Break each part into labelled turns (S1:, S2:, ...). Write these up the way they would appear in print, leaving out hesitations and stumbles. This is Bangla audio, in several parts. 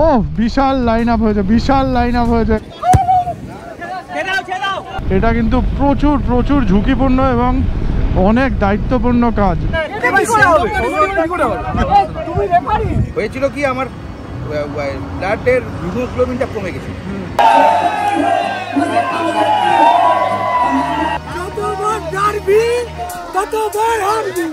S1: ও বিশাল লাইন আপ হয়েছে, বিশাল লাইন আপ হয়েছে। এটা কিন্তু প্রচুর প্রচুর ঝুঁকিপূর্ণ এবং অনেক দায়িত্বপূর্ণ কাজ।
S2: হয়েছিল কি, আমার ব্লাডের হিমোগ্লোবিনটা কমে গেছে। যতবার ডারবি ততবার হারবি।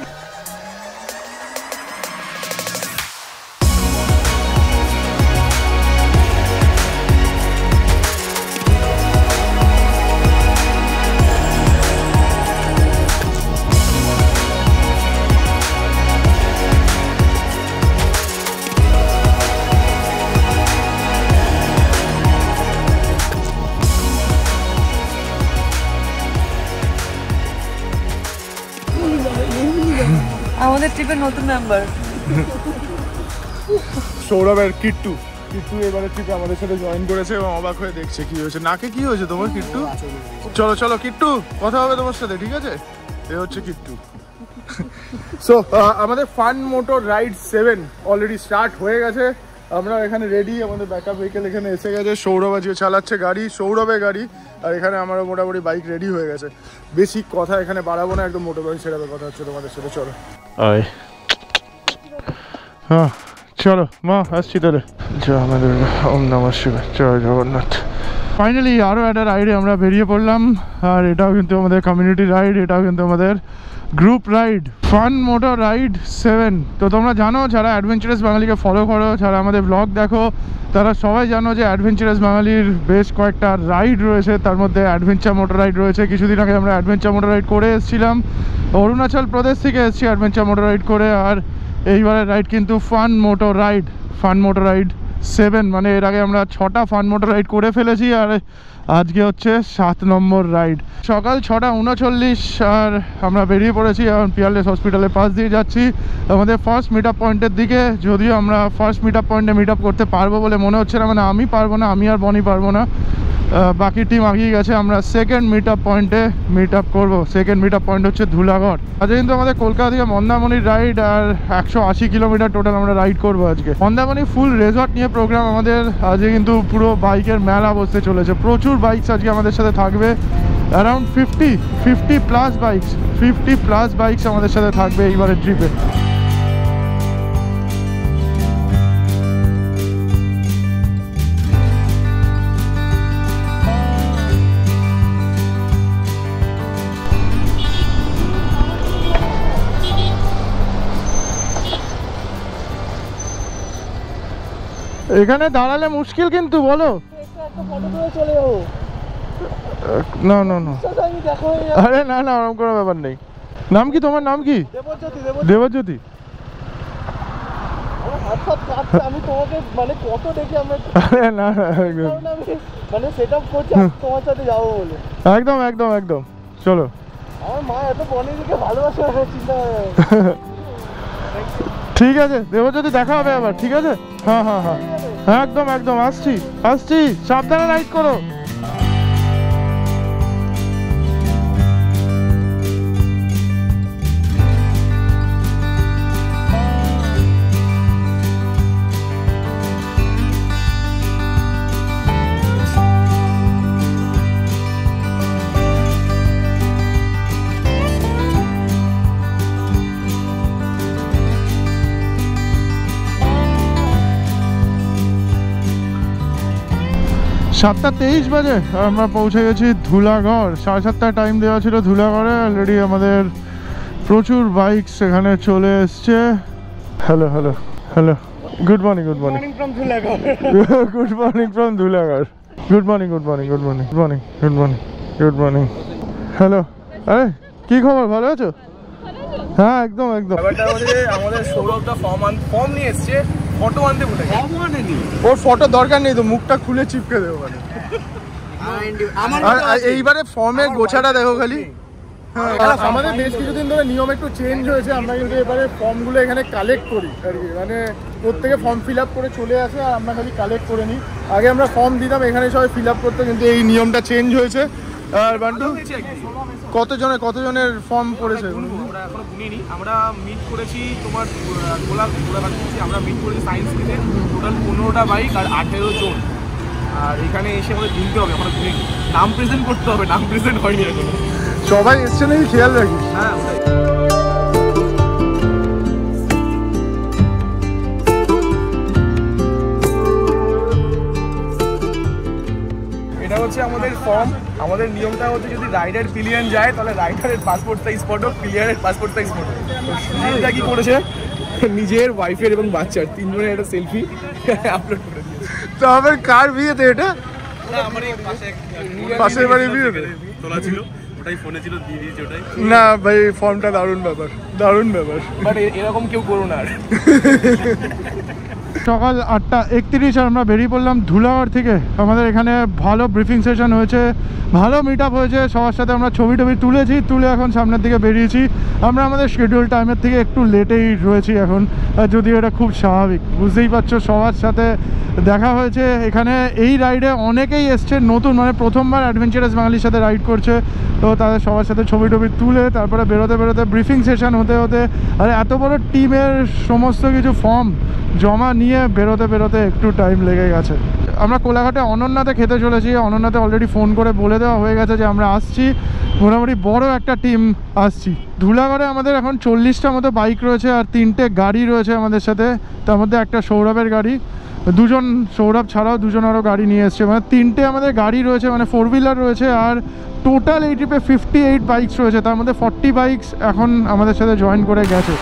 S3: আমাদের ট্রিপের নতুন মেম্বার
S1: সৌরভের কিট্টু। কিট্টু এবারে ট্রিপে আমাদের সাথে জয়েন করেছে এবং অবাক হয়ে দেখছে কি হয়েছে। নাকে কি হয়েছে তোমার কিট্টু? চলো চলো কিট্টু, কথা হবে তোমার সাথে, ঠিক আছে? এ হচ্ছে কিট্টু। সো আমাদের fun motor ride 7 already start হয়ে গেছে। আমরা এখানে রেডি, আমাদের ব্যাকআপ ভেহিকেল এখানে এসে গেছে। সৌরভ আজকে চালাচ্ছে গাড়ি, সৌরভের গাড়ি। আর এখানে আমারও মোটামুটি বাইক রেডি হয়ে গেছে। বেশি কথা এখানে বাড়াবো না, একদম মোটর বাইক সেরাবে কথা হচ্ছে তোমাদের সাথে। চলো হ্যাঁ চলো মা, আসছি তাহলে। জয় আমাদের ওম নমঃ শিবায়, জয় জগন্নাথ। ফাইনালি আরও একটা রাইডে আমরা বেরিয়ে পড়লাম। আর এটাও কিন্তু আমাদের কমিউনিটি রাইড, এটাও কিন্তু আমাদের group ride, fun motor ride 7। তো তোমরা জানো, যারা অ্যাডভেঞ্চারাস বাঙালিকে ফলো করো, যারা আমাদের ব্লগ দেখো, তারা সবাই জানো যে অ্যাডভেঞ্চারাস বাঙালির বেশ কয়েকটা রাইড রয়েছে। তার মধ্যে অ্যাডভেঞ্চার মোটর রাইড রয়েছে। কিছুদিন আগে আমরা অ্যাডভেঞ্চার মোটর রাইড করে এসেছিলাম, অরুণাচল প্রদেশ থেকে এসেছি অ্যাডভেঞ্চার মোটর রাইড করে। আর এইবারের রাইড কিন্তু fun motor ride, fun motor ride 7। মানে এর আগে আমরা 6টা ফান মোটর রাইড করে ফেলেছি, আর আজকে হচ্ছে 7 নম্বর রাইড। সকাল 6:39 আর আমরা বেরিয়ে পড়েছি। এখন পিয়ারলেস হসপিটালের পাশ দিয়ে যাচ্ছি আমাদের ফার্স্ট মিট আপ পয়েন্টের দিকে। যদিও আমরা ফার্স্ট মিট আপ পয়েন্টে মিট আপ করতে পারবো বলে মনে হচ্ছে না, মানে আমি পারবো না, আমি আর বনি পারবো না, বাকি টিম আগিয়ে গেছে। আমরা সেকেন্ড মিট আপ পয়েন্টে মিট আপ করবো। সেকেন্ড মিট আপ পয়েন্ট হচ্ছে ধুলাগড়। আজকে কিন্তু আমাদের কলকাতা থেকে মন্দারমণির রাইড, আর 180 কিলোমিটার টোটাল আমরা রাইড করবো আজকে। মন্দারমণি ফুল রেজর্ট নিয়ে প্রোগ্রাম আমাদের আজকে, কিন্তু পুরো বাইকের মেলা বসতে চলেছে। প্রচুর বাইকস আজকে আমাদের সাথে থাকবে, around 50 plus bikes, 50 plus bikes আমাদের সাথে থাকবে এইবারের ট্রিপে। এখানে দাঁড়ালে মুশকিল কিন্তু, বলো। না না না, আরে না না, ওরকম কোনো ব্যাপার নেই। নাম কি তোমার? নাম কি? দেবজ্যোতি।
S4: আমি তোমাকে মানে কত দেখি আমরা,
S1: আরে না না,
S4: মানে সেটআপ করছি তোমার সাথে যাবো বলে।
S1: একদম একদম একদম, চলো।
S4: আমার মা এত বনিদিকে ভালোবাসে, চিন্তা
S1: ঠিক আছে দেবজ্যোতি, দেখা হবে আবার, ঠিক আছে? হ্যাঁ হ্যাঁ হ্যাঁ একদম একদম, আসছি আসছি, সাবধানে রাইড করো। 7:23 বাজে আমরা পৌঁছে গেছি ধুলাগড়। 7:30 টাইম দেওয়া ছিল ধুলাগড়ে। অলরেডি আমাদের প্রচুর বাইক সেখানে চলে এসছে। Hello hello hello, good morning good morning from Dhulagarh, good morning from Dhulagarh, good morning good morning good morning good morning good morning good morning. Hello, আরে কি খবর, ভালো আছো? হ্যাঁ একদম একদম।
S2: আমাদের সৌরভটা ফর্ম নিয়ে এসছে, ফটো আনতে ভুলে গেছে। ফর্ম আনেনি,
S1: ওর ফটো দরকার নেই তো, মুখটা খুলে চিপকে দেবো মানে। এইবারে ফর্মের গোছাটা দেখো খালি। আমাদের বেশ কিছুদিন ধরে নিয়ম একটু চেঞ্জ হয়েছে। আমরা কিন্তু এবারে ফর্মগুলো এখানে কালেক্ট করি আর কি, মানে প্রত্যেকে ফর্ম ফিল আপ করে চলে আসে আর আমরা খালি কালেক্ট করে নিই। আগে আমরা ফর্ম দিতাম, এখানে সবাই ফিল আপ করতো, কিন্তু এই নিয়মটা চেঞ্জ হয়েছে। আর বান্টু কতজনের ফর্ম পড়েছে?
S2: আমরা এখনো গুনিনি। আমরা মিট করেছি তোমার আমরা মিট করেছি সায়েন্স থেকে টোটাল 15টা বাইক আর 18 জন। আর এখানে এসে আমাদের গুনতে হবে, আমরা গুনিনি। নাম প্রেজেন্ট করতে হবে, নাম প্রেজেন্ট হয়নি এখন।
S1: সবাই এসছে নাকি খেয়াল রাখিস।
S2: হ্যাঁ ওটাই। এটা হচ্ছে আমাদের ফর্ম। আমাদের নিয়মটা হচ্ছে যদি রাইডার পিলিয়ন যায় তাহলে রাইডারের পাসপোর্ট সাইজ ফটো, প্লেয়ারের পাসপোর্ট সাইজ ফটো। তো সুনীলদা কি করেছে, নিজের ওয়াইফের এবং বাচ্চার 3 জনের একটা সেলফি আপলোড করে দিয়েছে।
S1: তো আবার কার বিয়েতে এটা?
S2: না আমার এই
S1: পাশের বাড়ির বিয়েতে
S2: তোলা ছিল, ওটাই ফোনে ছিল, দিয়ে দিয়েছে ওটাই।
S1: না ভাই ফর্মটা দারুণ ব্যাপার, দারুণ ব্যাপার।
S2: বাট এরকম কেউ করো না আর।
S1: সকাল 8:31 আর আমরা বেরিয়ে পড়লাম ধুলাগড় থেকে। আমাদের এখানে ভালো ব্রিফিং সেশন হয়েছে, ভালো মিট আপ হয়েছে, সবার সাথে আমরা ছবি তুলেছি, তুলে এখন সামনের দিকে বেরিয়েছি। আমরা আমাদের শিডিউল টাইমের থেকে একটু লেটেই রয়েছি এখন, যদিও এটা খুব স্বাভাবিক, বুঝতেই পারছো। সবার সাথে দেখা হয়েছে এখানে। এই রাইডে অনেকেই এসছে নতুন, মানে প্রথমবার অ্যাডভেঞ্চারাস বাঙালির সাথে রাইড করছে। তো তাদের সবার সাথে ছবি তুলে তারপরে বেরোতে ব্রিফিং সেশন হতে আর এত বড় টিমের সমস্ত কিছু ফর্ম জমা নিয়ে বেরোতে একটু টাইম লেগে গেছে। আমরা কোলাঘাটে অনন্যাতে খেতে চলেছি। অনন্যাতে অলরেডি ফোন করে বলে দেওয়া হয়ে গেছে যে আমরা আসছি, মোটামুটি বড় একটা টিম আসছি। ধুলাগড়ে আমাদের এখন 40টা মতো বাইক রয়েছে আর 3টে গাড়ি রয়েছে আমাদের সাথে। তার মধ্যে একটা সৌরভের গাড়ি, দুজন সৌরভ ছাড়াও দুজন আরও গাড়ি নিয়ে এসছে, মানে 3টে আমাদের গাড়ি রয়েছে, মানে 4 হুইলার রয়েছে। আর টোটাল এই ট্রিপে 58 বাইকস রয়েছে, তার মধ্যে 40 বাইকস এখন আমাদের সাথে জয়েন করে গেছে।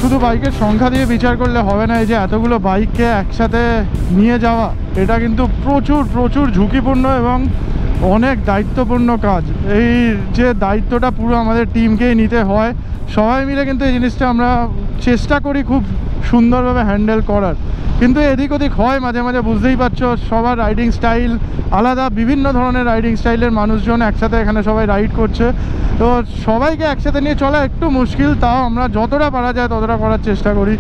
S1: শুধু বাইকের সংখ্যা দিয়ে বিচার করলে হবে না। এই যে এতগুলো বাইককে একসাথে নিয়ে যাওয়া, এটা কিন্তু প্রচুর ঝুঁকিপূর্ণ এবং অনেক দায়িত্বপূর্ণ কাজ। এই যে দায়িত্বটা পুরো আমাদের টিমকেই নিতে হয়। সবাই মিলে কিন্তু এই জিনিসটা আমরা চেষ্টা করি খুব সুন্দরভাবে হ্যান্ডেল করার, কিন্তু এদিক ওদিক হয় মাঝে মাঝে, বুঝতেই পারছো। সবার রাইডিং স্টাইল আলাদা, বিভিন্ন ধরনের রাইডিং স্টাইলের মানুষজন একসাথে এখানে সবাই রাইড করছে। তো সবাইকে একসাথে নিয়ে চলা একটু মুশকিল, তাও আমরা যতটা পারা যায় ততটা করার চেষ্টা করি।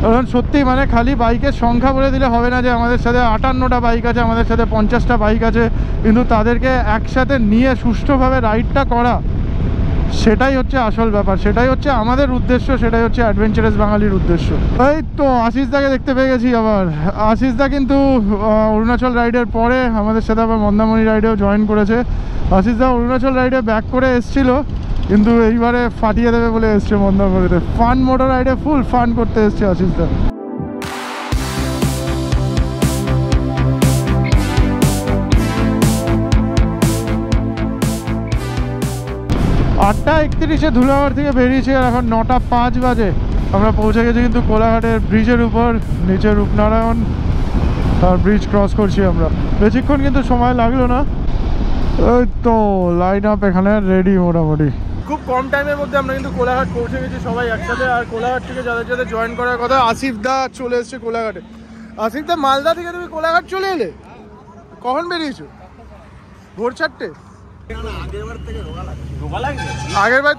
S1: কারণ সত্যি মানে খালি বাইকের সংখ্যা বলে দিলে হবে না যে আমাদের সাথে 58টা বাইক আছে, আমাদের সাথে 50টা বাইক আছে, কিন্তু তাদেরকে একসাথে নিয়ে সুষ্ঠুভাবে রাইডটা করা, সেটাই হচ্ছে আসল ব্যাপার, সেটাই হচ্ছে আমাদের উদ্দেশ্য, সেটাই হচ্ছে অ্যাডভেঞ্চারাস বাঙালির উদ্দেশ্য। এই তো আশিসদাকে দেখতে পেয়ে গেছি আবার। আশিসদা কিন্তু অরুণাচল রাইডের পরে আমাদের সাথে আবার মন্দারমণি রাইডেও জয়েন করেছে। আশিসদা অরুণাচল রাইডে ব্যাক করে এসেছিলো, কিন্তু এইবারে ফাটিয়ে দেবে বলে এসছে মন্দারমণিতে। ফান মোটর রাইডে ফুল ফান করতে এসছে আশিসদা। 8:31 ধুলাগড় থেকে বেরিয়েছি আর এখন 9:05 বাজে। আমরা পৌঁছে গেছি কিন্তু কোলাঘাটের ব্রিজের উপর, নিচে রূপনারায়ণ, আর ব্রিজ ক্রস করছি আমরা। বেশিক্ষণ কিন্তু সময় লাগলো না। ওই তো লাইন আপ এখানে রেডি মোটামুটি। খুব কম টাইমের মধ্যে আমরা কিন্তু কোলাঘাট পৌঁছে গেছি সবাই একসাথে। আর কোলাঘাট থেকে যাদের জয়েন করার কথা, আসিফ দা চলে এসছে কোলাঘাটে। আসিফ দা, মালদা থেকে তুমি কোলাঘাট চলে এলে? কখন বেরিয়েছো? ভোর 4টে? আগের বার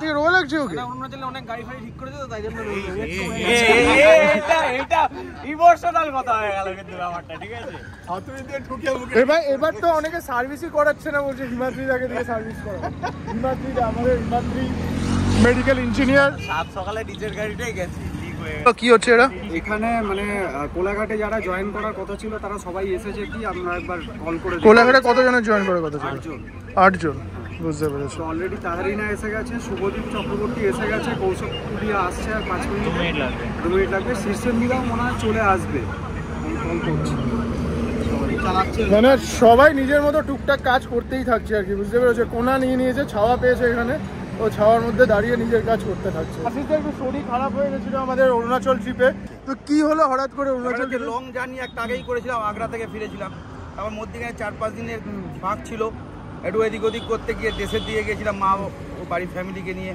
S1: থেকে রোগা লাগছে ওকে?
S2: অনেক গাড়ি ফাড়ি ঠিক করেছে তো, তাই জন্য এটা ইমোশনাল কথা হয়ে গেল কিন্তু ব্যাপারটা, ঠিক আছে?
S1: এবার তো অনেকে সার্ভিসই করাচ্ছে না, বলছে হিমাদ্রিদাকে দিয়ে সার্ভিস করা। হিমাদ্রিদা, আমাদের হিমাদ্রি মেডিকেল ইঞ্জিনিয়ার।
S2: সকালে নিজের গাড়িটাই গেছি।
S1: কি হচ্ছে এটা
S5: এখানে? মানে কোলাঘাটে যারা জয়েন করার কথা ছিল তারা সবাই এসেছে কি? আমরা একবার কল করে।
S1: কোলাঘাটে কতজনের জয়েন করার কথা ছিল? 8 জন। বুঝতে পেরেছি।
S5: অলরেডি তাহারিনা এসে গেছে, শুভদীপ চক্রবর্তী এসে গেছে, কৌশল কুলিয়া আসছে আর 5 মিনিট লাগবে। শীর্ষেন্দিরাও মনে হয় চলে আসবে, আমি কল করছি।
S1: মানে সবাই নিজের মতো টুকটাক কাজ করতেই থাকছে আর কি, বুঝতে পেরেছো? কোনা নিয়ে নিয়েছে, ছাওয়া পেয়েছে এখানে, ও ছাওয়ার মধ্যে দাঁড়িয়ে নিজের কাজ করতে থাকছে। আশিসের একটু শরীর খারাপ হয়ে গেছিল আমাদের অরুণাচল ট্রিপে। তো কি হলো হঠাৎ করে অরুণাচল?
S2: লং জার্নি একটা আগেই করেছিলাম, আগ্রা থেকে ফিরেছিলাম। তারপর মধ্যখানে 4-5 দিনের ফাঁক ছিল, একটু এদিক ওদিক করতে গিয়ে দেশের দিকে গেছিলাম মা ও বাড়ির ফ্যামিলিকে নিয়ে।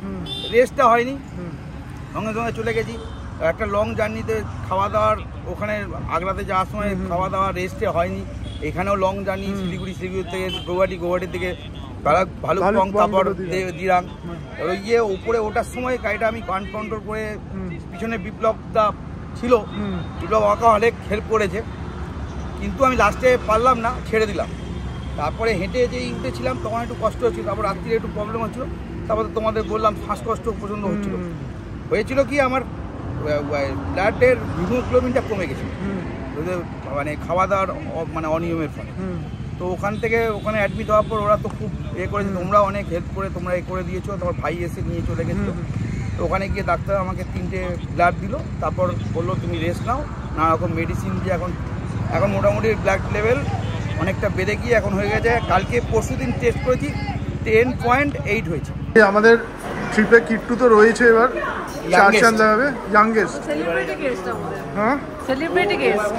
S2: রেস্টটা হয়নি, সঙ্গে সঙ্গে চলে গেছি। একটা লং জার্নিতে খাওয়া দাওয়ার, ওখানে আগ্রাতে যাওয়ার সময় খাওয়া দাওয়া রেস্টে হয়নি। এখানেও লং জার্নি, শিলিগুড়ি থেকে গৌহাটি থেকে ভালুকপং, তারপর দিরাং। ইয়ে উপরে ওঠার সময় গাড়িটা আমি কন্ট্রোল করে পিছনে বিপ্লব দা ছিল, বিপ্লব আমাকে অনেক হেল্প করেছে, কিন্তু আমি লাস্টে পারলাম না, ছেড়ে দিলাম। তারপরে হেঁটে যেই উঠেছিলাম তখন একটু কষ্ট হচ্ছিল, তারপর রাত্রিরে একটু প্রবলেম হচ্ছিলো, তারপরে তোমাদের বললাম শ্বাসকষ্ট প্রচণ্ড হচ্ছিলো। হয়েছিল কি আমার ব্লাডের হিমোগ্লোবিনটা কমে গেছিলো, মানে খাওয়া দাওয়ার মানে অনিয়মের ফলে। তো ওখান থেকে ওখানে অ্যাডমিট হওয়ার পর ওরা তো খুব করেছে, তোমরা অনেক হেল্প করে তোমরা করে দিয়েছো। তোমার ভাই এসে নিয়ে চলে গেছিলো। তো ওখানে গিয়ে ডাক্তার আমাকে 3টে ব্লাড দিল, তারপর বললো তুমি রেস্ট নাও, নানা রকম মেডিসিন দিয়ে এখন মোটামুটি ব্লাড লেভেল অনেকটা বেড়ে গিয়ে এখন হয়ে গেছে। কালকে পরশুদিন টেস্ট করেছি 10.8 হয়েছে।
S1: আমাদের ট্রিপে কিট্টু তো রয়েছে, এবার ইয়াংগেস্ট
S3: সেলিব্রিটি গেস্ট আমাদের।
S1: হ্যাঁ,
S3: সেলিব্রিটি গেস্ট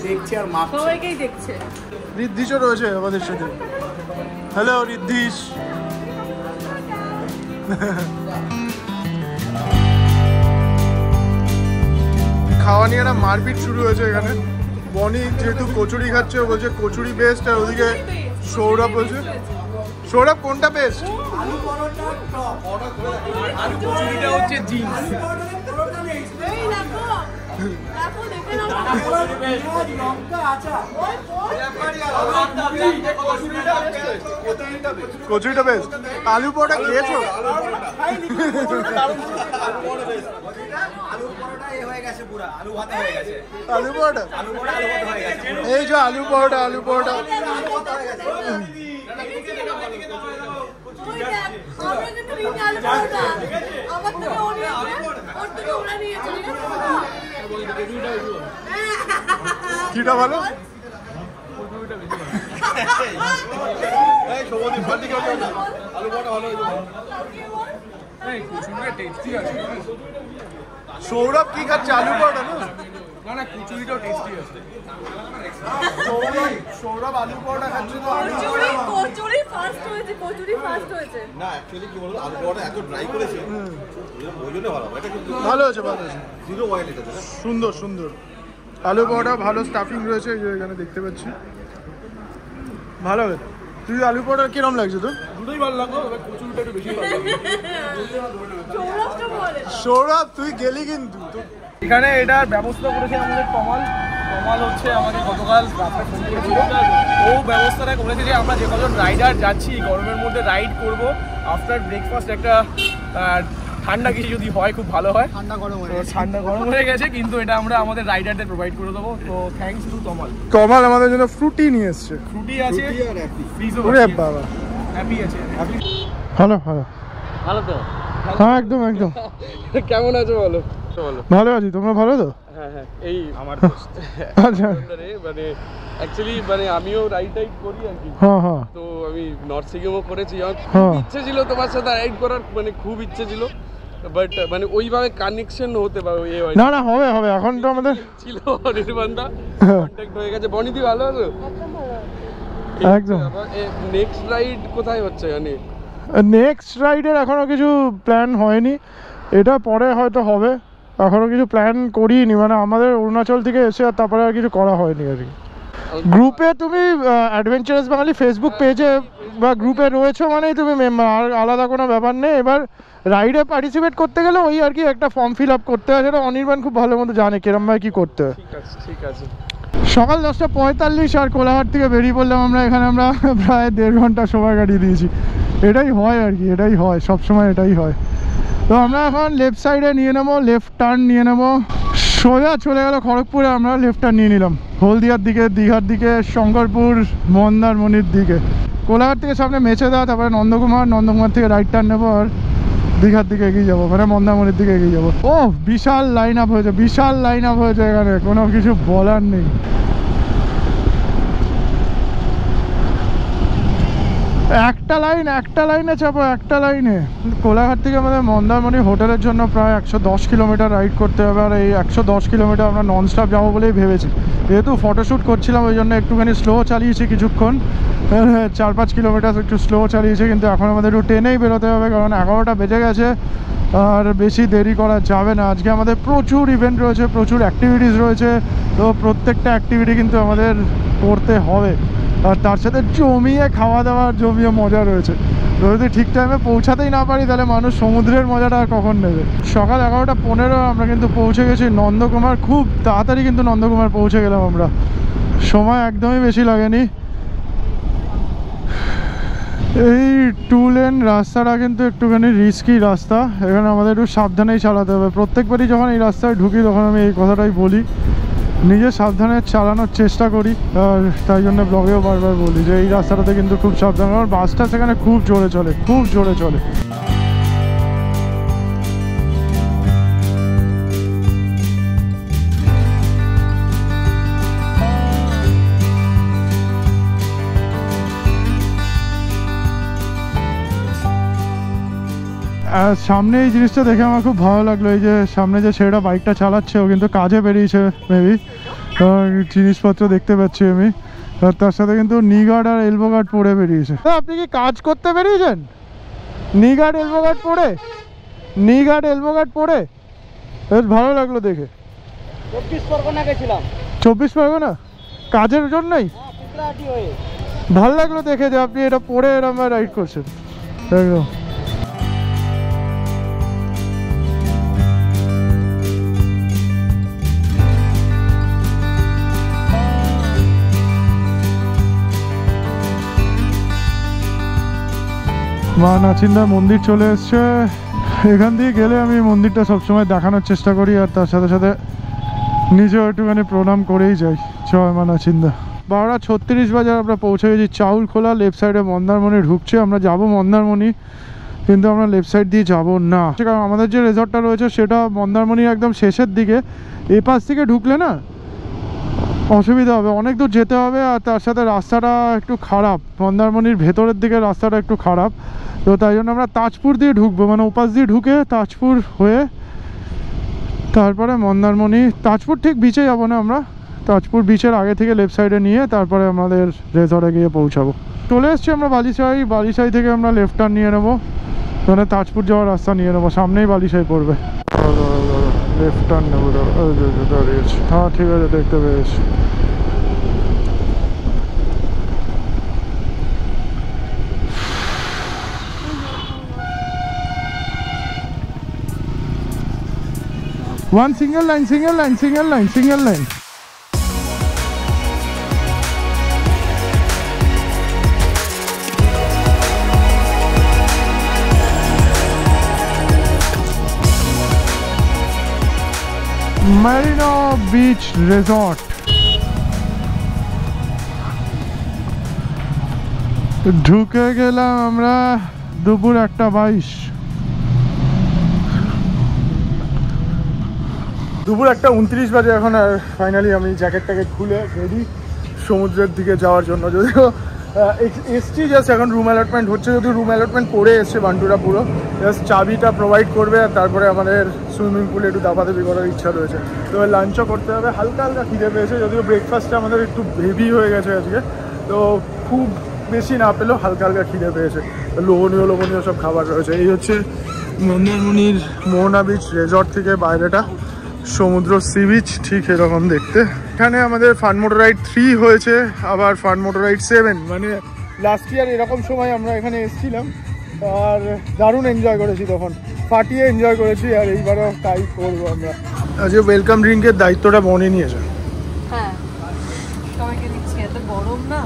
S2: দেখছি আর মাপ
S3: সবাইকেই দেখছে।
S1: ঋদ্ধিশও রয়েছে আমাদের সাথে। হ্যালো ঋদ্ধিশ। খাওয়া নিয়ে একটা মারপিট শুরু হয়েছে এখানে। বনি যেহেতু কচুরি খাচ্ছে, ও বলছে কচুরি বেস্ট, আর ওদিকে সৌরভ বলছে সৌরভ কোনটা বেস্ট?
S2: কচুরিটা হচ্ছে জিন্স।
S1: কচুরিটা বেস্ট। আলু পরোটা খেয়েছো? আলু পরোটা, এই যে আলু পরোটা, আলু পরোটা। কিটা ভালো? সৌরভ কি খাচ্ছে? আলু পরোটা না?
S5: না কচুরিটাও টেস্টি আছে।
S1: সৌরভ আলু পরোটা খাচ্ছে তো।
S3: কচুরি ফার্স্ট হয়েছে, কচুরি ফার্স্ট হয়েছে।
S6: না অ্যাকচুয়ালি কি বলতো, আলু পরোটা এত ড্রাই করেছে ওই জন্য ভালো। এটা কিন্তু
S1: ভালো হয়েছে, ভালো হয়েছে,
S6: জিরো অয়েল এটা না,
S1: সুন্দর সুন্দর। আলু পরোটা ভালো স্টাফিং রয়েছে, এই যে এখানে দেখতে পাচ্ছি, ভালো হবে। তুই আলু পরোটা কিরম লাগছে তো?
S5: দুটোই ভালো লাগলো, কচুরিটা একটু বেশি ভালো লাগলো।
S3: সৌরভটা বলে
S1: সৌরভ তুই গেলি কিন্তু।
S5: এখানে এটার ব্যবস্থা করেছে আমাদের কমাল হচ্ছে আমাকে গতকাল রাতে ফোন করেছিল। ও ব্যবস্থাটা করেছে যে আমরা যে কজন রাইডার যাচ্ছি গরমের মধ্যে রাইড করব, আফটার ব্রেকফাস্ট একটা ঠান্ডা কিছু যদি হয় খুব ভালো হয়। ঠান্ডা গরম হয়ে গেছে, কিন্তু এটা আমরা আমাদের রাইডারদের প্রোভাইড করে দেবো। তো থ্যাঙ্কস টু কমাল।
S1: কমাল আমাদের জন্য ফ্রুটি নিয়ে এসছে।
S5: ফ্রুটি আছে, ফ্রিজও
S1: ওরে বাবা,
S5: হ্যাপি আছে।
S1: ভালো ভালো
S4: ভালো তো?
S1: হ্যাঁ একদম একদম।
S5: কেমন আছো বলো?
S1: ভালো আছি, তোমরা ভালো তো?
S5: হ্যাঁ এই আমার
S1: আচ্ছা,
S5: মানে অ্যাকচুয়ালি মানে আমিও রাইড করি আর কি।
S1: হ্যাঁ হ্যাঁ।
S5: তো আমি নর্থ সিকিমও করেছি, আমার
S1: হ্যাঁ।
S5: ইচ্ছে ছিল তোমার সাথে রাইড করার, মানে খুব ইচ্ছে ছিল, বাট মানে ওইভাবে কানেকশন হতে পারবে
S1: না না, হবে হবে, এখন তো আমাদের
S5: ছিল নির্বান্ধা কন্ট্যাক্ট হয়ে গেছে। বনিদি ভালো আছো?
S1: একদম।
S5: নেক্সট রাইড কোথায় হচ্ছে জানি?
S1: নেক্সট রাইডের এখনো কিছু প্ল্যান হয়নি, এটা পরে হয়তো হবে, এখনো কিছু প্ল্যান করিনি। মানে আমাদের অরুণাচল থেকে এসে আর তারপরে আর কিছু করা হয়নি আর কি। গ্রুপে তুমি অ্যাডভেঞ্চারাস বাঙালি ফেসবুক পেজে বা গ্রুপে রয়েছো মানেই তুমি মেম্বার, আর আলাদা কোনো ব্যাপার নেই। এবার রাইডে পার্টিসিপেট করতে গেলে ওই আর কি একটা ফর্ম ফিল আপ করতে হয়, সেটা অনির্বাণ খুব ভালো মতো জানে কিরমভাবে কী করতে হয়।
S5: ঠিক আছে।
S1: সকাল 10:45 আর কোলাঘাট থেকে বেরিয়ে পড়লাম আমরা। এখানে আমরা প্রায় 1.5 ঘন্টা সময় কাটিয়ে দিয়েছি। এটাই হয় আর কি, এটাই হয় সবসময়, এটাই হয়। তো আমরা এখন লেফট সাইডে নিয়ে নেবো, লেফট টার্ন নিয়ে নেবো, সোজা চলে গেল খড়গপুরে। আমরা লেফট টার্ন নিয়ে নিলাম হলদিয়ার দিকে, দীঘার দিকে, শঙ্করপুর, মন্দারমণির দিকে। কোলাঘাট থেকে সামনে মেছেদা, তারপরে নন্দকুমার থেকে রাইট টার্ন নেবো আর দীঘার দিকে এগিয়ে যাবো, মানে মন্দারমণির দিকে এগিয়ে যাবো। ও বিশাল লাইন আপ হয়েছে, বিশাল লাইন আপ হয়েছে, এখানে কোনো কিছু বলার নেই। একটা লাইনে চাপো, একটা লাইনে। কোলাঘাট থেকে আমাদের মন্দারমণি হোটেলের জন্য প্রায় 110 কিলোমিটার রাইড করতে হবে। আর এই 110 কিলোমিটার আমরা নন স্টপ যাবো বলেই ভেবেছি। যেহেতু ফটোশ্যুট করছিলাম ওই জন্য একটুখানি স্লো চালিয়েছি কিছুক্ষণ, 4-5 কিলোমিটার একটু স্লো চালিয়েছি। কিন্তু এখন আমাদের একটু টেনেই বেরোতে হবে, কারণ 11টা বেজে গেছে আর বেশি দেরি করা যাবে না। আজকে আমাদের প্রচুর ইভেন্ট রয়েছে, প্রচুর অ্যাক্টিভিটিস রয়েছে। তো প্রত্যেকটা অ্যাক্টিভিটি কিন্তু আমাদের করতে হবে, আর তার সাথে জমিয়ে খাওয়া দাওয়ার জমিয়ে মজা রয়েছে। যদি ঠিক টাইমে পৌঁছাতেই না পারি তাহলে মানুষ সমুদ্রের মজাটা আর কখন নেবে। সকাল 11:15 আমরা কিন্তু পৌঁছে গেছি নন্দকুমার। খুব তাড়াতাড়ি কিন্তু নন্দকুমার পৌঁছে গেলাম আমরা, সময় একদমই বেশি লাগেনি। এই 2 লেন রাস্তাটা কিন্তু একটুখানি রিস্কি রাস্তা, এখানে আমাদের একটু সাবধানেই চালাতে হবে। প্রত্যেকবারই যখন এই রাস্তায় ঢুকি তখন আমি এই কথাটাই বলি, নিজে সাবধানে চালানোর চেষ্টা করি। আর তাই জন্য ব্লগেও বারবার বলি যে এই রাস্তাটাতে কিন্তু খুব সাবধান, কারণ বাসটা সেখানে খুব জোরে চলে, খুব জোরে চলে। আর সামনে এই জিনিসটা দেখে আমার খুব ভালো লাগলো, এই যে সামনে যে ছেলেটা বাইকটা চালাচ্ছে ও কিন্তু কাজে বেরিয়েছে মেবি, জিনিসপত্র দেখতে পাচ্ছি আমি। আর তার সাথে কিন্তু নি গার্ড আর এলবো গার্ড পরে বেরিয়েছে। আপনি কি কাজ করতে বেরিয়েছেন? নি গার্ড এলবো গার্ড পরে, নি গার্ড এলবো গার্ড পরে বেশ ভালো লাগলো দেখে।
S4: 24 পরগনা গেছিলাম।
S1: 24 পরগনা কাজের জন্যই? ভালো লাগলো দেখে যে আপনি এটা পরে এরকম রাইড করছেন একদম। মা নাচিন্দার মন্দির চলে এসছে। এখান দিয়ে গেলে আমি মন্দিরটা সবসময় দেখানোর চেষ্টা করি, আর তার সাথে সাথে নিজেও একটুখানি প্রণাম করেই যাই। জয় মা নাচিন্দা। 12:36 বাজে আমরা পৌঁছে গেছি চাউলখোলা। লেফট সাইডে মন্দারমণি ঢুকছে, আমরা যাব মন্দারমণি, কিন্তু আমরা লেফট সাইড দিয়ে যাব না, কারণ আমাদের যে রিসর্টটা রয়েছে সেটা মন্দারমণির একদম শেষের দিকে। এ পাশ থেকে ঢুকলে না অসুবিধা হবে, অনেক দূর যেতে হবে। আর তার সাথে রাস্তাটা একটু খারাপ, মন্দারমণির ভেতরের দিকে রাস্তাটা একটু খারাপ, তো তাই জন্য আমরা তাজপুর দিয়ে ঢুকবো, মানে ওপাশ দিয়ে ঢুকে তাজপুর হয়ে তারপরে মন্দারমণি। তাজপুর ঠিক বিচে যাবো না আমরা, তাজপুর বিচের আগে থেকে লেফট সাইডে নিয়ে তারপরে আমাদের রিসর্টে গিয়ে পৌঁছাবো। চলে এসছি আমরা বালিসাই, বালিসাই থেকে আমরা লেফট টার্ন নিয়ে নেবো, মানে তাজপুর যাওয়ার রাস্তা নিয়ে নেবো, সামনেই বালিসাই পড়বে। লেফট টার্ন নেবো, দাঁড়িয়েছি। হ্যাঁ ঠিক আছে, দেখতে পেয়েছি। One single line, single line, single line, single line. Marina Beach Resort. ঢুকে গেলাম আমরা দুপুর 1:22। দুপুর 1:29 বাজে এখন। আর ফাইনালি আমি জ্যাকেট ট্যাকেট খুলে রেডি সমুদ্রের দিকে যাওয়ার জন্য। যদিও এসছি জাস্ট এখন রুম অ্যালটমেন্ট হচ্ছে, যদিও রুম অ্যালটমেন্ট করে এসছে বান্টুরা পুরো, জাস্ট চাবিটা প্রোভাইড করবে আর তারপরে আমাদের সুইমিং পুলে একটু দাপাদাপি করার ইচ্ছা রয়েছে। তো লাঞ্চও করতে হবে, হালকা হালকা খিদে পেয়েছে, যদিও ব্রেকফাস্টটা আমাদের একটু হেভি হয়ে গেছে আজকে, তো খুব বেশি না পেলেও হালকা হালকা খিদে পেয়েছে। লোভনীয় লোভনীয় সব খাবার রয়েছে। এই হচ্ছে মন্দারমণির মোহনা বিচ রিসর্ট থেকে বাইরেটা, সমুদ্র সি বিচ ঠিক এরকম দেখতে। এখানে আমাদের ফান মোটর রাইড 3 হয়েছে, আবার ফান মোটর রাইড 7, মানে লাস্ট ইয়ার এরকম সময় আমরা এখানে এসেছিলাম আর দারুণ এনজয় করেছি, তখন ফাটিয়ে এনজয় করেছি। আর এইবারও তাই করবো আমরা। আজকে ওয়েলকাম ড্রিঙ্কের দায়িত্বটা বনে নিয়েছে।
S3: হ্যাঁ, সবাইকে দিচ্ছি, এত গরম না,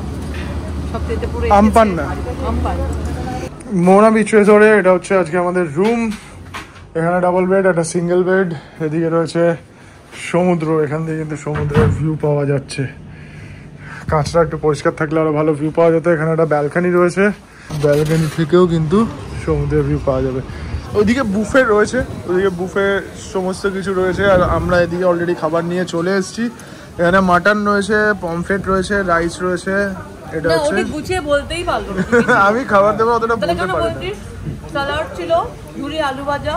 S3: সবচেয়ে পুরো
S1: আমপান না,
S3: আমপান।
S1: মোহনা বিচ রিসর্টে এটা হচ্ছে আজকে আমাদের রুম। এখানে ডাবল বেড, একটা সিঙ্গেল বেড, এদিকে রয়েছে সমুদ্র। এখান থেকে কিন্তু সমুদ্রের ভিউ পাওয়া যাচ্ছে। কাঁচটা একটু পরিষ্কার থাকলে আরো ভালো ভিউ পাওয়া যেত। এখানে একটা ব্যালকানি রয়েছে, ব্যালকানি থেকেও কিন্তু সমুদ্রের ভিউ পাওয়া যাবে। ওইদিকে বুফে রয়েছে, ওইদিকে বুফে সমস্ত কিছু রয়েছে। আর আমরা এদিকে অলরেডি খাবার নিয়ে চলে এসেছি। এখানে মাটন রয়েছে, পমফ্রেট রয়েছে, রাইস রয়েছে। এটা হচ্ছে
S3: গুছিয়ে বলতেই পারবো
S1: আমি খাবার দেবো অতটা বলতে পারি না।
S3: স্যালাড ছিল, ঝুরি আলু ভাজা,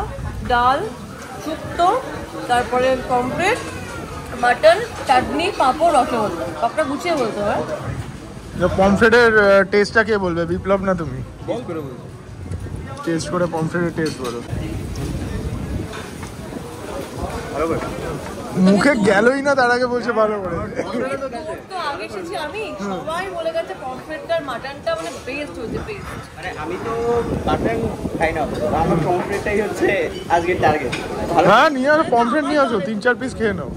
S3: ডাল, শুক্তো, তারপরে পমফ্রেট, মাটন, চাটনি, পাঁপড়, রসগোল্লা। সবটা গুছিয়ে বলতে হয়।
S1: পমফ্রেটের টেস্টটা কে বলবে? বিপ্লব না তুমি? টেস্ট করে পমফ্রেটের টেস্ট বলো। মুখে গেলই না তার আগে বলছে ভালো করে।
S3: তো আগে এসেছি আমি, সবাই বলে গেছে পমফ্রেটটার মাটনটা মানে বেস্ট হয়েছে, বেস্ট।
S4: মানে আমি তো মাটন খাই না, আমার পমফ্রেটটাই হচ্ছে আজকের টার্গেট।
S1: হ্যাঁ নিয়ে আসো, পমফ্রেট নিয়ে আসো, 3-4 পিস খেয়ে নাও।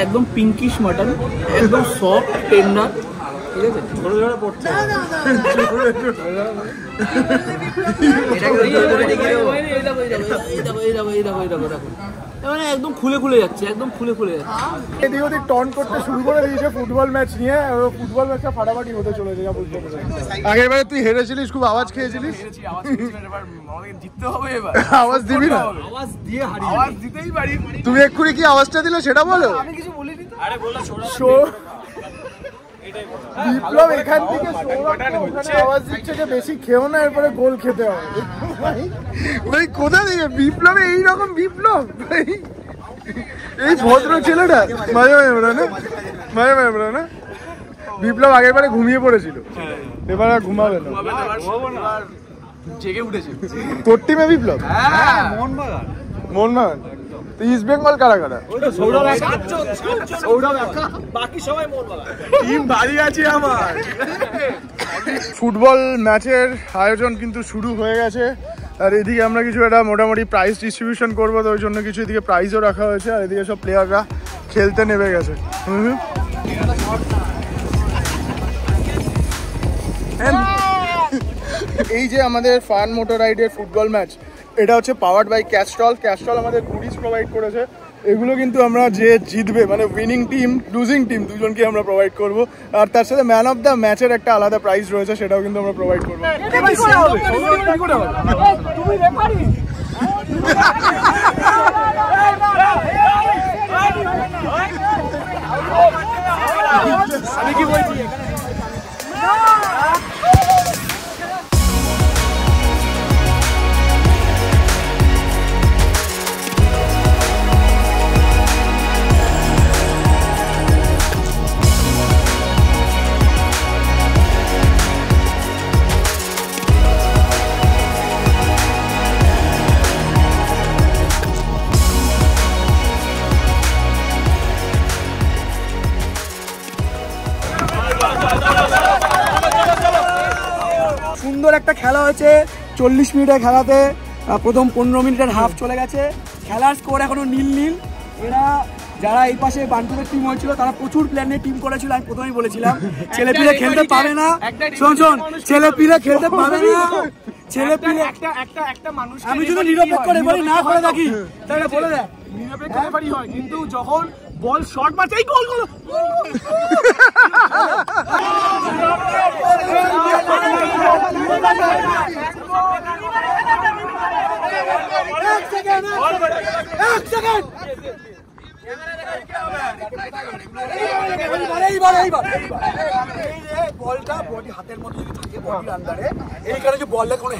S5: একদম পিঙ্কিশ মাটন, একদম সফট টেন্ডার, ঠিক আছে? ঝোড়ো ঝোড়ো পড়ছে। মানে একদম খুলে খুলে যাচ্ছে, একদম খুলে খুলে যাচ্ছে।
S1: এদিক ওদিক টন করতে শুরু করে দিয়েছে ফুটবল ম্যাচ নিয়ে। ফুটবল ম্যাচটা ফাটাফাটি হতে চলেছে যা বুঝতে পেরেছি। আগের বারে তুই হেরেছিলিস, খুব আওয়াজ খেয়েছিলিস।
S5: জিততে হবে এবার।
S1: আওয়াজ দিবি না?
S5: আওয়াজ দিয়ে হারিয়ে, আওয়াজ দিতেই পারি।
S1: তুমি এক্ষুনি কি আওয়াজটা দিলে সেটা বলো।
S5: আমি কিছু বলিনি তো। আরে বললা
S1: বিপ্লব এখান থেকে আওয়াজ দিচ্ছে যে বেশি খেও না, এরপরে গোল খেতে হবে। ভাই কোথা থেকে বিপ্লবে এইরকম বিপ্লব? ভাই এই ভদ্র ছেলেটা মাঝে মাঝে না, মাঝে মাঝে না। বিপ্লব আগের বারে ঘুমিয়ে পড়েছিল, এবার আর ঘুমাবে না,
S5: জেগে উঠেছে।
S1: তোর টিমে বিপ্লব?
S5: হ্যাঁ, মোহনবাগান।
S1: মোহনবাগান। ইস্ট বেঙ্গল কারা কারা?
S5: বাকি সবাই মোহনবাগান।
S1: টিম ভারী আছে আমার। ফুটবল ম্যাচের আয়োজন কিন্তু শুরু হয়ে গেছে, আর এদিকে আমরা কিছু একটা মোটামুটি প্রাইজ ডিস্ট্রিবিউশন করবো, তো ওই জন্য কিছু এদিকে প্রাইজও রাখা হয়েছে, আর এদিকে সব প্লেয়াররা খেলতে নেমে গেছে। এই যে আমাদের ফান মোটর রাইডের ফুটবল ম্যাচ, এটা হচ্ছে পাওয়ার্ড বাই ক্যাস্ট্রল। ক্যাস্ট্রল আমাদের গুডিজ প্রোভাইড করেছে। এগুলো কিন্তু আমরা যে জিতবে, মানে উইনিং টিম লুজিং টিম দুজনকে আমরা প্রোভাইড করব, আর তার সাথে ম্যান অফ দ্য ম্যাচের একটা আলাদা প্রাইজ রয়েছে, সেটাও কিন্তু আমরা প্রোভাইড করবো।
S5: আমি কি বলছি?
S4: সুন্দর একটা খেলা হয়েছে। 40 মিনিটের খেলাতে প্রথম 15 মিনিটের হাফ চলে গেছে, খেলার স্কোর এখনো 0-0। এরা যারা এই পাশে বান্টুদের টিম হয়েছিল তারা প্রচুর প্ল্যান নিয়ে টিম করেছিল। আমি প্রথমেই বলেছিলাম ছেলেপিলে খেলতে পাবে না, শোন ছেলেপিলে খেলতে পাবে না, ছেলেপিলে
S5: একটা মানুষ।
S4: আমি যদি নিরপেক্ষ রেফারি না করে থাকি তাহলে বলে দেয়
S5: নিরপেক্ষ রেফারি হয়, কিন্তু যখন বল শর্ট মারছে এই গোল গোল
S4: বলটা বডি হাতের মধ্যে যদি থাকে, বডির আন্ডারে, এইখানে যে বলটা কোনো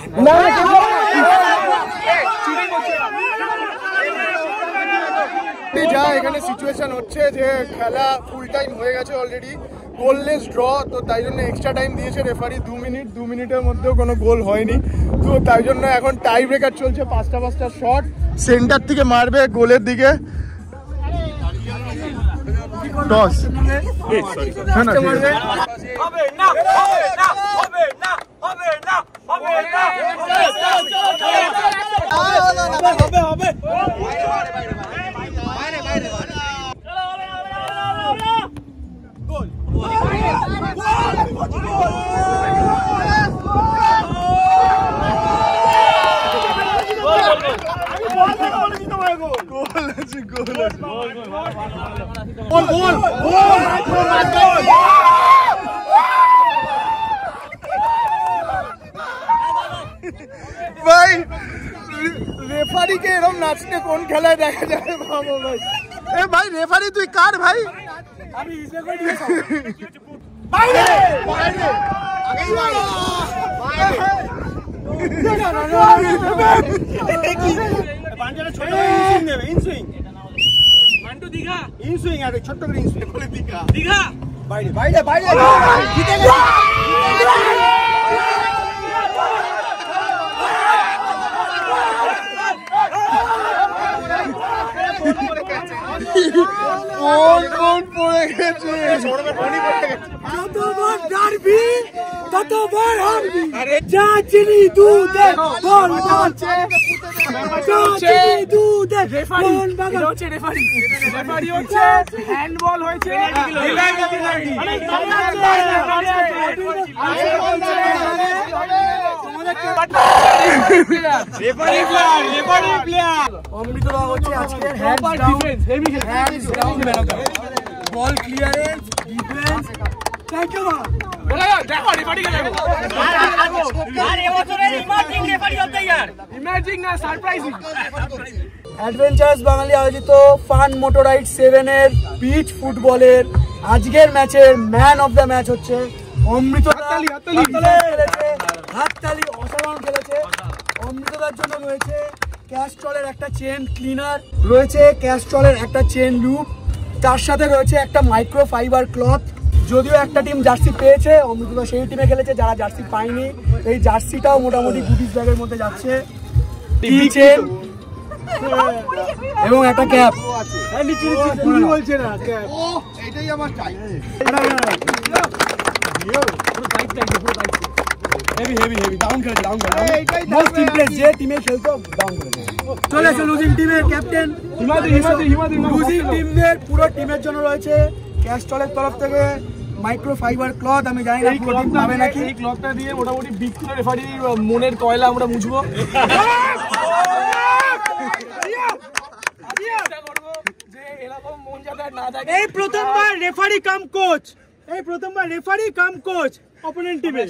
S1: যা এখানে সিচুয়েশন হচ্ছে যে খেলা ফুল টাইম হয়ে গেছে অলরেডি, গোললেস ড্র, তো তাই জন্য এক্সট্রা টাইম দিয়েছে রেফারি 2 মিনিট। 2 মিনিটের মধ্যেও কোনো গোল হয়নি, তো তাই জন্য এখন টাই ব্রেকার চলছে। 5টা শট সেন্টার থেকে মারবে গোলের দিকে। টস হ্যাঁ না,
S5: হবে না, হবে না, হবে না, হবে না, হবে না, হবে হবে
S1: ভাই রেফারিকে এরকম নাচতে কোন খেলায় দেখা যায় ভাবো ভাই। এ ভাই রেফারি তুই কার ভাই?
S4: আমি ইসে করে দিয়েছি
S1: বাইরে বাইরে আগেই বাইরে
S4: বান্ডারে ছোট করে ইনসুইং নেবে, ইনসুইং
S5: মান্টু দীঘা,
S4: ইনসুইং আর ছোট করে ইনসুইং বলে
S5: দীঘা
S4: বাইরে বাইরে বাইরে জিতে গেছে। যতবার ডারবি ততবার হারবি, যা চিনি দুধে বল বাঁচে, যা চিনি দুধে বল বাঁচে।
S5: রেফারি হচ্ছে হ্যান্ডবল হয়েছে,
S4: অমৃতদা হচ্ছে আজকের hands down ball clearance defence. Thank you মা। অ্যাডভেঞ্চার্স বাঙালি আয়োজিত ফান মোটরাইড 7 এর বিচ ফুটবলের আজকের ম্যাচের ম্যান অফ দ্য ম্যাচ হচ্ছে অমৃতদা। হাততালি, অসাধারণ খেলেছে। অমৃতদার জন্য রয়েছে ক্যাস্ট্রলের একটা চেন ক্লিনার, রয়েছে ক্যাস্ট্রলের একটা চেন লুপ, তার সাথে রয়েছে একটা মাইক্রো ফাইবার ক্লথ। যদিও একটা টিম জার্সি পেয়েছে, অমৃতদা সেই টিমে খেলেছে যারা জার্সি পায়নি। এই জার্সিটাও মোটামুটি গুডিস ব্যাগের মধ্যে যাচ্ছে, চেন এবং একটা ক্যাপ। বলছে না ক্যাপ,
S6: এটাই আমার চাই।
S4: যে টিমে খেলতো ডাউন করে চলে এসে লুজিং টিমের ক্যাপ্টেন। লুজিং টিমদের পুরো টিমের জন্য রয়েছে ক্যাস্ট্রলের তরফ থেকে মাইক্রো ফাইবার ক্লথ। আমি জানি না পুরো টিম পাবে নাকি।
S5: এই ক্লথটা দিয়ে মোটামুটি বিগ টুর রেফারির মনের কয়লা আমরা মুছবো।
S4: এই প্রথমবার রেফারি কাম কোচ, অপোনেন্ট টিমে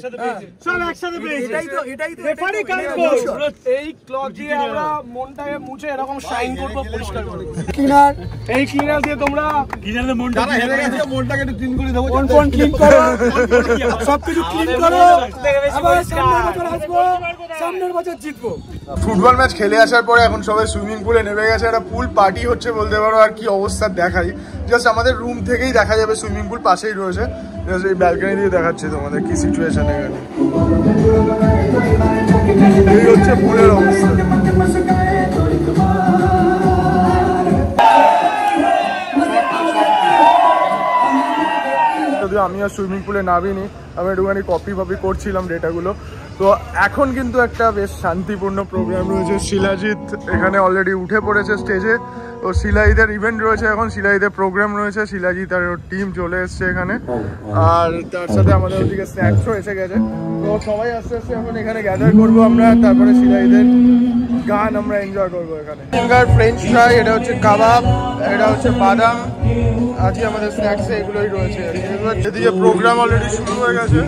S4: সব একসাথে পেয়েছে। এটাই তো রেফারি কাম কোচ।
S5: এই ক্লথ দিয়ে আমরা মনটাকে মুছে এরকম শাইন করব, পরিষ্কার করব।
S4: ক্লিনার,
S5: এই ক্লিনার দিয়ে তোমরা
S6: যারা হেরে গেছে মনটাকে একটু ক্লিন করে দেবো।
S4: কোন ক্লিন করো, সবকিছু ক্লিন করো। আবার সামনের বছর আসবো, সামনের বছর জিতবো।
S1: ফুটবল ম্যাচ খেলে আসার পরে এখন সবাই সুইমিং পুলে নেমে গেছে। একটা পুল পার্টি হচ্ছে বলতে পারো। আর কি অবস্থা দেখাই, জাস্ট আমাদের রুম থেকেই দেখা যাবে, সুইমিং পুল পাশেই রয়েছে। জাস্ট এই ব্যালকনি দিয়ে দেখাচ্ছে তোমাদের কি সিচুয়েশন এখানে। এই হচ্ছে পুলের অবস্থা। যদিও আমি আর সুইমিং পুলে নামিনি, আমি একটুখানি কপি করছিলাম ডেটাগুলো। তো এখন কিন্তু একটা বেশ শান্তিপূর্ণ প্রোগ্রাম রয়েছে। শিলাজিৎ এখানে অলরেডি উঠে পড়েছে স্টেজে। তো শিলাজিতের ইভেন্ট রয়েছে এখন, শিলাজিতের প্রোগ্রাম রয়েছে। শিলাজিৎ আর টিম চলে এসছে এখানে, আর তার সাথে আমাদের ওদিকে স্ন্যাক্সও এসে গেছে। তো সবাই আস্তে আস্তে এখন এখানে গ্যাদার করবো আমরা, তারপরে শিলাজিতের গান আমরা এনজয় করবো এখানে। ফ্রেঞ্চ ফ্রাই, এটা হচ্ছে কাবাব, এটা হচ্ছে বাদাম। আজকে আমাদের স্ন্যাক্সে এগুলোই রয়েছে। এদিকে প্রোগ্রাম অলরেডি শুরু হয়ে গেছে।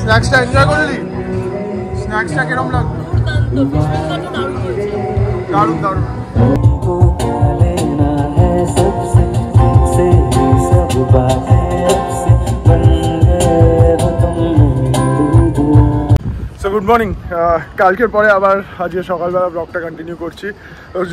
S1: স্ন্যাক্সটা এনজয় করলি? স্ন্যাক্সটা কিরম লাগবে? দারুণ দারুণ। Good morning. কালকের পরে আবার আজকে সকালবেলা ব্লগটা কন্টিনিউ করছি।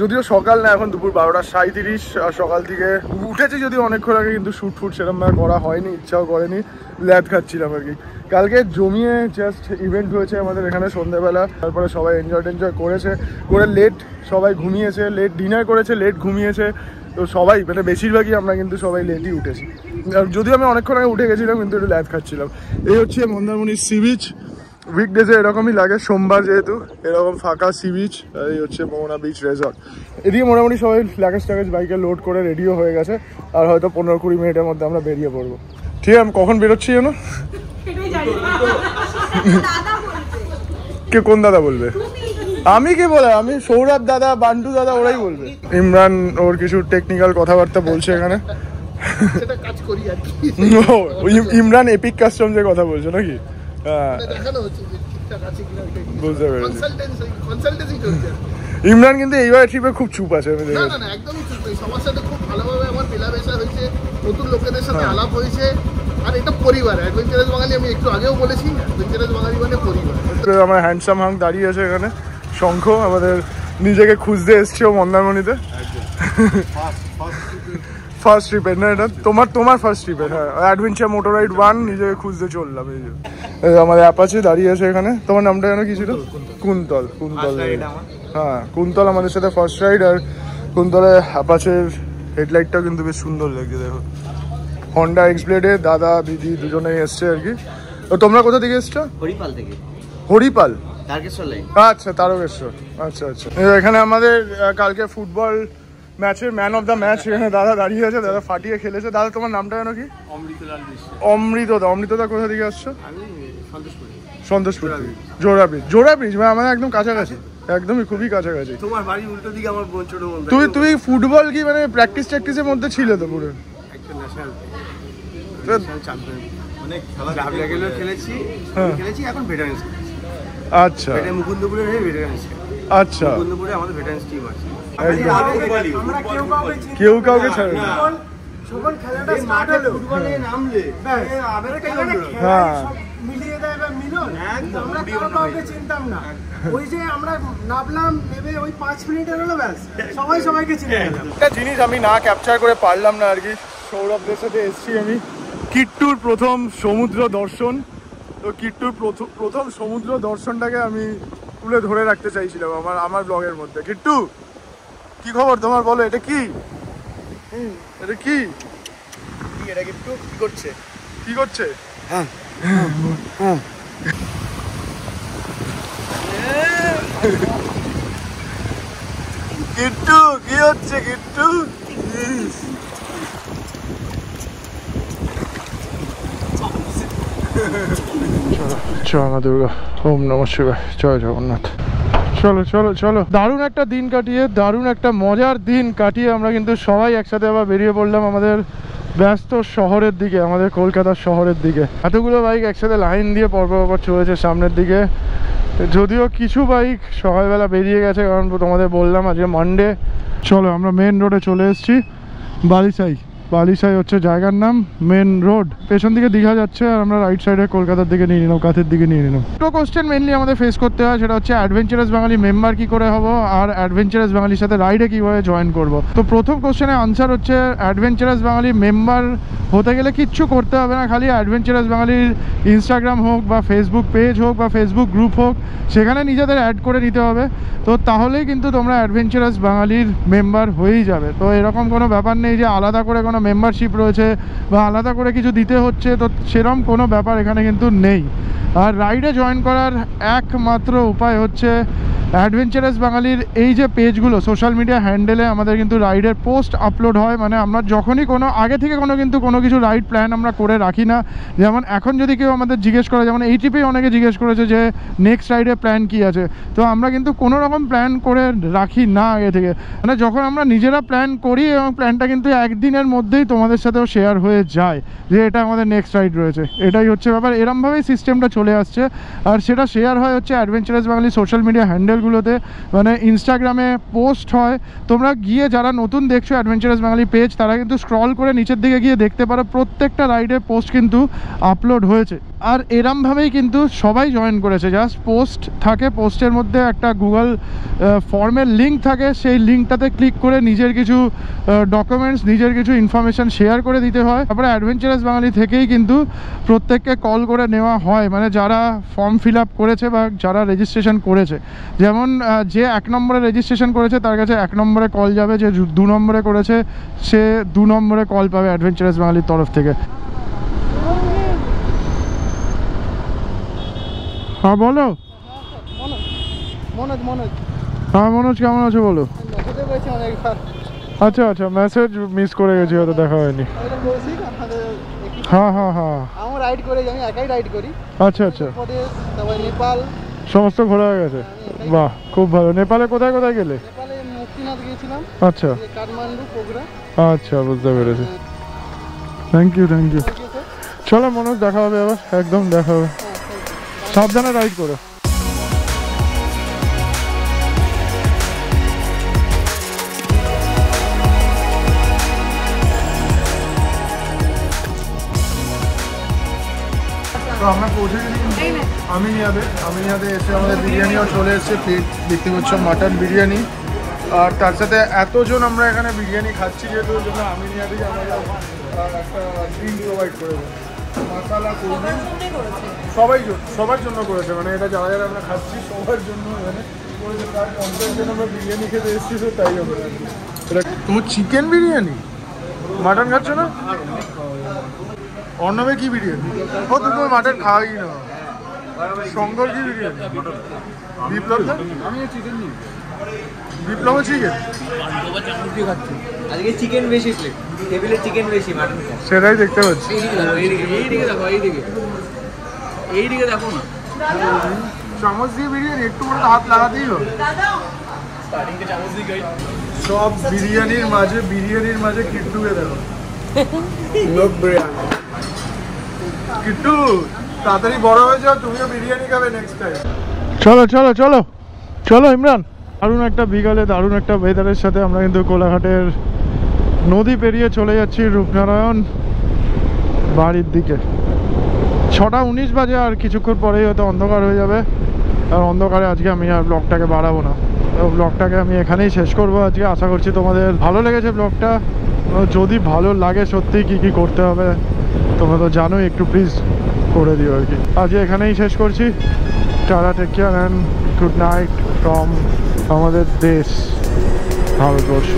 S1: যদিও সকাল না, এখন দুপুর 12:37। সকাল থেকে উঠেছি যদিও অনেকক্ষণ আগে, কিন্তু শ্যুট সেরকমভাবে করা হয়নি, ইচ্ছাও করেনি, ল্যাদ খাচ্ছিলাম আর কি। কালকে জমিয়ে জাস্ট ইভেন্ট হয়েছে আমাদের এখানে সন্ধ্যেবেলা। তারপরে সবাই এনজয় করেছে, করে লেট সবাই ঘুমিয়েছে, লেট ডিনার করেছে, লেট ঘুমিয়েছে। তো সবাই মানে বেশিরভাগই আমরা কিন্তু সবাই লেটই উঠেছি। যদিও আমি অনেকক্ষণ আগে উঠে গেছিলাম, কিন্তু একটু ল্যাদ খাচ্ছিলাম। এই হচ্ছে মন্দারমণির সি বিচ। উইকডেজে এরকমই লাগে, সোমবার যেহেতু এরকম ফাঁকা সি বিচ। আর এই হচ্ছে মোহনা বিচ রেজর্ট। এদিকে মোটামুটি সবাই লাগেজ বাইকে লোড করে রেডিও হয়ে গেছে, আর হয়তো 15-20 মিনিটের মধ্যে আমরা বেরিয়ে পড়বো। ঠিক আছে, আমি কখন বেরোচ্ছি যেন? কে কোন দাদা বলবে? আমি কি বলে, আমি সৌরভ দাদা, বান্টু দাদা, ওরাই বলবে। ইমরান ওর কিছু টেকনিক্যাল কথাবার্তা বলছে এখানে। ইমরান এপিক কাস্টমসের কথা বলছো নাকি? হ্যাঁ, বুঝতে পেরেছি। ইমরান কিন্তু এইবার ট্রিপে খুব চুপ আছে। আমি দেখেছি।
S6: না একদমই চুপ নেই, সবার সাথে খুব ভালোভাবে আমার মেলামেশা হয়েছে, নতুন লোকেদের সাথে আলাপ হয়েছে। আর এটা পরিবার, অ্যাডভেঞ্চারাস বাঙালি, আমি একটু আগেও বলেছি, অ্যাডভেঞ্চারাস বাঙালি মানে পরিবার।
S1: আমার হ্যান্ডসাম হাং দাঁড়িয়ে আছে এখানে, শঙ্খ আমাদের নিজেকে খুঁজতে এসছে ও মন্দারমণিতে। ফার্স্ট ট্রিপের না এটা? তোমার ফার্স্ট ট্রিপের? হ্যাঁ, অ্যাডভেঞ্চার মোটরাইড 1 নিজেকে খুঁজতে চললাম। এই যে আমাদের অ্যাপাচি দাঁড়িয়ে আছে এখানে। তোমার নামটা যেন কি ছিল? কুন্তল। হ্যাঁ, কুন্তল আমাদের সাথে ফার্স্ট রাইড। আর কুন্তলে অ্যাপাচের হেডলাইটটাও কিন্তু বেশ সুন্দর লাগছে দেখো। হন্ডা এক্সব্লেডে দাদা দিদি দুজনেই এসছে আর কি। তো তোমরা কোথা থেকে এসছো?
S2: হরিপাল থেকে।
S1: হরিপাল,
S2: তারকেশ্বর লাইন।
S1: আচ্ছা তারকেশ্বর, আচ্ছা আচ্ছা। এখানে আমাদের কালকে ফুটবল ম্যাচের ম্যান অফ দ্য ম্যাচ এখানে দাদা দাঁড়িয়ে আছে, দাদা ফাটিয়ে খেলেছে। দাদা তোমার নামটা যেন কি?
S5: অমৃতলাল বিশ্বাস।
S1: অমৃতদা। অমৃতদা কোথা থেকে আসছো?
S5: আমি সন্তোষপুর।
S1: সন্তোষপুর থেকে। জোড়া ব্রিজ, জোড়া ব্রিজ মানে আমাদের একদম কাছাকাছি, একদমই খুবই কাছাকাছি।
S2: তোমার বাড়ির উল্টো দিকে আমার বোন ছোট বোন।
S1: তুমি ফুটবল কি মানে প্র্যাকটিসের মধ্যে ছিলে তো পুরো?
S2: একটা ন্যাশনাল চ্যাম্পিয়ন মানে ক্লাব লেভেলে খেলেছি, খেলেছি এখন ভেটারেন্স।
S1: আচ্ছা,
S2: এটা মুকুন্দপুরের হয়ে ভেটারেন্স।
S1: আচ্ছা,
S2: মুকুন্দপুরে আমাদের ভেটারেন্স টিম আছে।
S4: আমরা
S1: কেউ কাউকে ছাড়ে না।
S4: যখন খেলাটা স্টার্ট হলো
S2: ফুটবলে নামলে
S1: হ্যাঁ
S4: মিলিয়ে দেয় বা মিলন, আমরা কাউকে চিনতাম না। ওই যে আমরা নামলাম, নেবে ওই 5 মিনিটের হলো ব্যাস সবাই সবাইকে চিনে গেলাম।
S1: একটা জিনিস আমি না ক্যাপচার করে পারলাম না আর কি। সৌরভদের সাথে এসছি আমি কিট্টুর প্রথম সমুদ্র দর্শন। তো কিট্টুর প্রথম সমুদ্র দর্শনটাকে আমি তুলে ধরে রাখতে চাইছিলাম আমার ব্লগের মধ্যে। কিট্টু কি খবর তোমার, বলো এটা কি? এটা কি?
S2: এটা কিট্টু কি করছে?
S1: কি করছে?
S2: হ্যাঁ
S1: কিট্টু কি হচ্ছে? কিট্টু জয় মা দুর্গা, ওম নমঃ শিবায়, জয় জগন্নাথ। চলো চলো চলো, দারুণ একটা দিন কাটিয়ে, দারুণ একটা মজার দিন কাটিয়ে আমরা কিন্তু সবাই একসাথে আবার বেরিয়ে পড়লাম আমাদের ব্যস্ত শহরের দিকে, আমাদের কলকাতার শহরের দিকে। এতগুলো বাইক একসাথে লাইন দিয়ে পরপর চলেছে সামনের দিকে। যদিও কিছু বাইক সকালবেলা বেরিয়ে গেছে, কারণ তোমাদের বললাম আজকে মানডে। চলো আমরা মেন রোডে চলে এসেছি। বালিসাই হচ্ছে জায়গার নাম, মেন রোড। পেছন দিকে দীঘা যাচ্ছে আর আমরা রাইট সাইডে কলকাতার দিকে নিয়ে নিলাম, কাঁথের দিকে নিয়ে নিলাম। দুটো কোশ্চেন মেনলি আমাদের ফেস করতে হয়, সেটা হচ্ছে অ্যাডভেঞ্চারাস বাঙালি মেম্বার কি করে হবো আর অ্যাডভেঞ্চারাস বাঙালির সাথে রাইডে কীভাবে জয়েন করব। তো প্রথম কোশ্চেনের আনসার হচ্ছে অ্যাডভেঞ্চারাস বাঙালি মেম্বার হতে গেলে কিচ্ছু করতে হবে না, খালি অ্যাডভেঞ্চারাস বাঙালির ইনস্টাগ্রাম হোক বা ফেসবুক পেজ হোক বা ফেসবুক গ্রুপ হোক, সেখানে নিজেদের অ্যাড করে নিতে হবে। তো তাহলেই কিন্তু তোমরা অ্যাডভেঞ্চারাস বাঙালির মেম্বার হয়েই যাবে। তো এরকম কোনো ব্যাপার নেই যে আলাদা করে কোনো মেম্বারশিপ রয়েছে বা আলাদা করে কিছু দিতে হচ্ছে, তো সেরকম কোনো ব্যাপার এখানে কিন্তু নেই। আর রাইডে জয়েন করার একমাত্র উপায় হচ্ছে অ্যাডভেঞ্চারাস বাঙালির এই যে পেজগুলো, সোশ্যাল মিডিয়া হ্যান্ডেলে আমাদের কিন্তু রাইডের পোস্ট আপলোড হয়। মানে আমরা যখনই কোনো আগে থেকে কোনো কিছু রাইড প্ল্যান আমরা করে রাখি না। যেমন এখন যদি কেউ আমাদের জিজ্ঞেস করে, যেমন এই ট্রিপেই অনেকে জিজ্ঞেস করেছে যে নেক্সট রাইডের প্ল্যান কী আছে, তো আমরা কিন্তু কোনো রকম প্ল্যান করে রাখি না আগে থেকে। মানে যখন আমরা নিজেরা প্ল্যান করি এবং প্ল্যানটা কিন্তু একদিনের মধ্যেই তোমাদের সাথেও শেয়ার হয়ে যায় যে এটা আমাদের নেক্সট রাইড রয়েছে, এটাই হচ্ছে ব্যাপার। এরমভাবেই সিস্টেমটা চলে আসছে। আর সেটা শেয়ার হয় হচ্ছে অ্যাডভেঞ্চারাস বাঙালি সোশ্যাল মিডিয়া হ্যান্ডেলগুলোতে, মানে ইনস্টাগ্রামে পোস্ট হয়। তোমরা গিয়ে যারা নতুন দেখছো অ্যাডভেঞ্চারাস বাঙালি পেজ, তারা কিন্তু স্ক্রল করে নিচের দিকে গিয়ে দেখতে পারো প্রত্যেকটা রাইডের পোস্ট কিন্তু আপলোড হয়েছে। আর এরমভাবেই কিন্তু সবাই জয়েন করেছে। জাস্ট পোস্ট থাকে, পোস্টের মধ্যে একটা গুগল ফর্মের লিঙ্ক থাকে, সেই লিঙ্কটাতে ক্লিক করে নিজের কিছু ডকুমেন্টস, নিজের কিছু ইনফরমেশান শেয়ার করে দিতে হয়। তারপরে অ্যাডভেঞ্চারাস বাঙালি থেকেই কিন্তু প্রত্যেককে কল করে নেওয়া হয়, মানে যারা ফর্ম ফিল আপ করেছে বা যারা রেজিস্ট্রেশন করেছে। যেমন যে 1 নম্বরে রেজিস্ট্রেশন করেছে তার কাছে 1 নম্বরে কল যাবে, যে 2 নম্বরে করেছে সে 2 নম্বরে কল পাবে অ্যাডভেঞ্চারাস বাঙালির তরফ থেকে। হ্যাঁ বলো। হ্যাঁ মনোজ, কেমন আছো বলো? আচ্ছা আচ্ছা, মেসেজ মিস করে গেছি, হয়তো দেখা হয়নি। হ্যাঁ হ্যাঁ হ্যাঁ,
S4: আমি রাইড করি, আমি একাই রাইড করি।
S1: আচ্ছা আচ্ছা,
S4: তারপরে নেপাল
S1: সমস্ত ঘোরা হয়ে গেছে। বাহ, খুব ভালো। নেপালে কোথায় কোথায় গেলে?
S4: নেপালে মুক্তিনাথ গিয়েছিলাম।
S1: আচ্ছা,
S4: কাঠমান্ডু, পোখরা।
S1: আচ্ছা, বুঝতে পেরেছি। Thank you thank you. চলো মনোজ, দেখা হবে আবার, একদম দেখা হবে। সাবধানে রাইড করো। তো আমরা পৌঁছে গেছি আমিনিয়াতে এসে আমাদের বিরিয়ানিও চলে এসেছে। প্লেট দেখতে পাচ্ছ, মাটন বিরিয়ানি। আর তার সাথে এতজন আমরা এখানে বিরিয়ানি খাচ্ছি যেহেতু, জন্য আমিনিয়া থেকে আমরা একটা ড্রিঙ্ক প্রোভাইড করে দেবো, মশালা কোল্ড ড্রিঙ্ক। সবার জন্য করেছে, মানে এটা যারা যারা আমরা খাচ্ছি সবার জন্য এখানে করেছে তার 50 জন আমরা বিরিয়ানি খেতে এসেছি, তো তাই হবে। এটা তোমার চিকেন বিরিয়ানি, মাটন খাচ্ছ না? অর্ণবে কি বিরিয়ানি? ও তো তোমার মাটন খাওয়াই না। শঙ্কর কি বিরিয়ানি? বিপ্লব না? আমিও চিকেন নিই। বিপ্লব চিকেন?
S7: আজকে চিকেন বেশি, টেবিলে চিকেন বেশি, মাটন কম।
S1: সেটাই দেখতে পাচ্ছি।
S7: এইদিকে দেখো না,
S1: চামচ দিয়ে বিরিয়ানি একটু করে হাত লাগাতেই হবে। সব বিরিয়ানির মাঝে কিট্টুকে দেখো। লোক বিরিয়ানি। কিট্টু তাড়াতাড়ি বড় হয়ে যাও, তুমিও বিরিয়ানি খাবে নেক্সট টাইম। চলো চলো চলো চলো ইমরান। দারুণ একটা বিকালে দারুণ একটা ওয়েদারের সাথে আমরা কিন্তু কোলাঘাটের নদী পেরিয়ে চলে যাচ্ছি রূপনারায়ণ বাড়ির দিকে। 6:19 বাজে, আর কিছুক্ষণ পরেই হয়তো অন্ধকার হয়ে যাবে। আর অন্ধকারে আজকে আমি আর ব্লগটাকে বাড়াবো না, ব্লগটাকে আমি এখানেই শেষ করবো আজকে। আশা করছি তোমাদের ভালো লেগেছে ব্লগটা। যদি ভালো লাগে সত্যি কি কি করতে হবে তোমরা তো জানোই, একটু প্লিজ করে দিও আর কি। আজকে এখানেই শেষ করছি। Tata, take care and good night from আমাদের দেশ ভারতবর্ষ।